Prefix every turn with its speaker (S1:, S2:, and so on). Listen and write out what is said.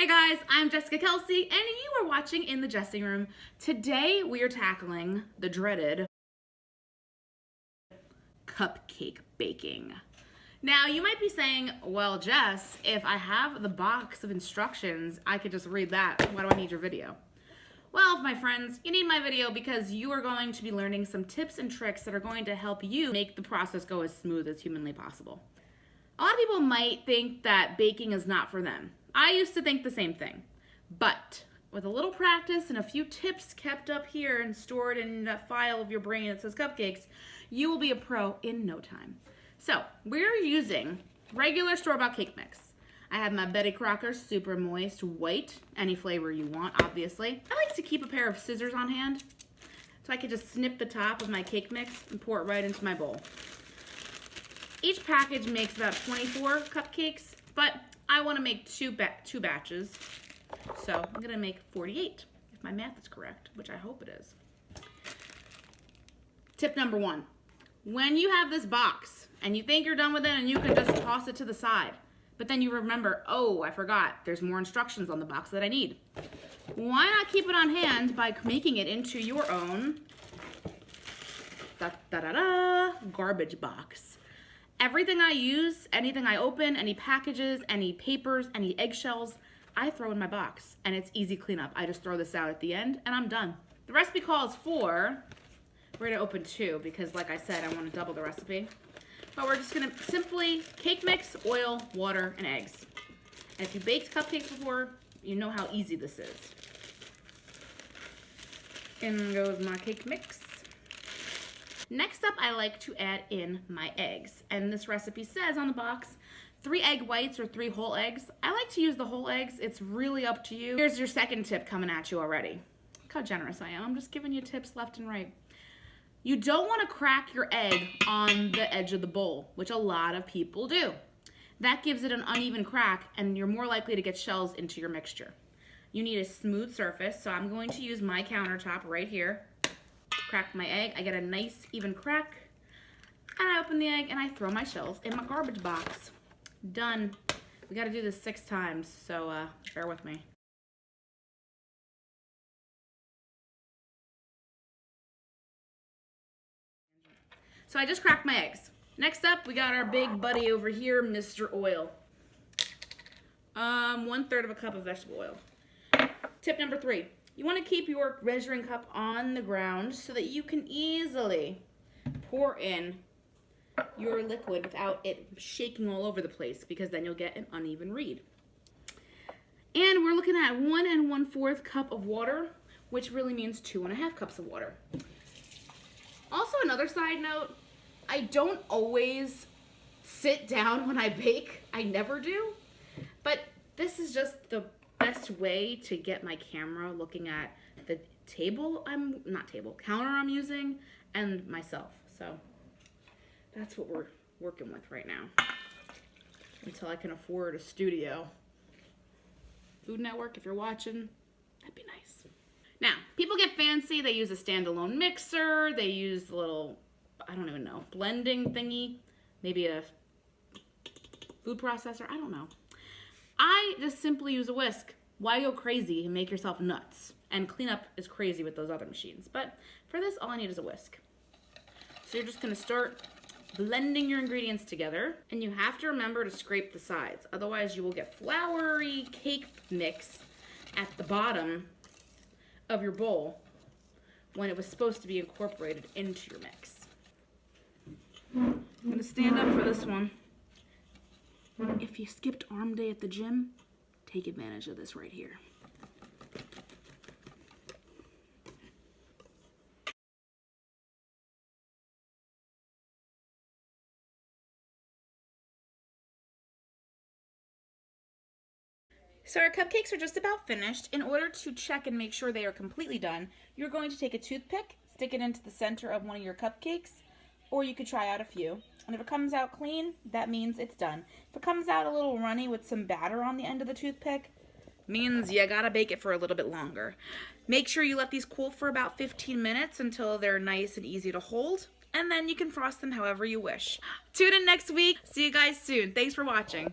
S1: Hi guys, I'm Jessica Kelsey and you are watching In the Dressing Room. Today we are tackling the dreaded cupcake baking. Now you might be saying, well Jess, if I have the box of instructions, I could just read that. Why do I need your video? Well, my friends, you need my video because you are going to be learning some tips and tricks that are going to help you make the process go as smooth as humanly possible. A lot of people might think that baking is not for them. I used to think the same thing, but with a little practice and a few tips kept up here and stored in that file of your brain that says cupcakes, you will be a pro in no time. So we're using regular store-bought cake mix. I have my Betty Crocker Super Moist White, any flavor you want, obviously. I like to keep a pair of scissors on hand so I can just snip the top of my cake mix and pour it right into my bowl. Each package makes about 24 cupcakes, but I want to make two batches, so I'm going to make 48, if my math is correct, which I hope it is. Tip number 1, when you have this box and you think you're done with it and you can just toss it to the side, but then you remember, oh, I forgot, there's more instructions on the box that I need. Why not keep it on hand by making it into your own garbage box? Everything I use, anything I open, any packages, any papers, any eggshells, I throw in my box and it's easy cleanup. I just throw this out at the end and I'm done. The recipe calls for, we're gonna open 2 because like I said, I wanna double the recipe. But we're just gonna simply cake mix, oil, water, and eggs. And if you baked cupcakes before, you know how easy this is. In goes my cake mix. Next up, I like to add in my eggs. And this recipe says on the box, 3 egg whites or 3 whole eggs. I like to use the whole eggs. It's really up to you. Here's your second tip coming at you already. Look how generous I am. I'm just giving you tips left and right. You don't want to crack your egg on the edge of the bowl, which a lot of people do. That gives it an uneven crack and you're more likely to get shells into your mixture. You need a smooth surface, so I'm going to use my countertop right here. Crack my egg, I get a nice even crack, and I open the egg and I throw my shells in my garbage box. Done. We gotta do this 6 times, so bear with me. So I just cracked my eggs. Next up, we got our big buddy over here, Mr. Oil. 1/3 of a cup of vegetable oil. Tip number 3. You want to keep your measuring cup on the ground so that you can easily pour in your liquid without it shaking all over the place, because then you'll get an uneven read. And we're looking at 1 1/4 cup of water, which really means 2 1/2 cups of water. Also, another side note, I don't always sit down when I bake. I never do, but this is just the best way to get my camera looking at the counter I'm using and myself. So that's what we're working with right now until I can afford a studio. Food Network, if you're watching, that'd be nice. Now, people get fancy. They use a standalone mixer. They use a little, I don't even know, blending thingy. Maybe a food processor. I don't know. I just simply use a whisk. Why go crazy and make yourself nuts? And cleanup is crazy with those other machines. But for this, all I need is a whisk. So you're just gonna start blending your ingredients together. And you have to remember to scrape the sides. Otherwise you will get floury cake mix at the bottom of your bowl when it was supposed to be incorporated into your mix. I'm gonna stand up for this one. If you skipped arm day at the gym, take advantage of this right here. So our cupcakes are just about finished. In order to check and make sure they are completely done, you're going to take a toothpick, stick it into the center of one of your cupcakes, or you could try out a few. And if it comes out clean, that means it's done. If it comes out a little runny with some batter on the end of the toothpick, means you gotta bake it for a little bit longer. Make sure you let these cool for about 15 minutes until they're nice and easy to hold, and then you can frost them however you wish. Tune in next week. See you guys soon. Thanks for watching.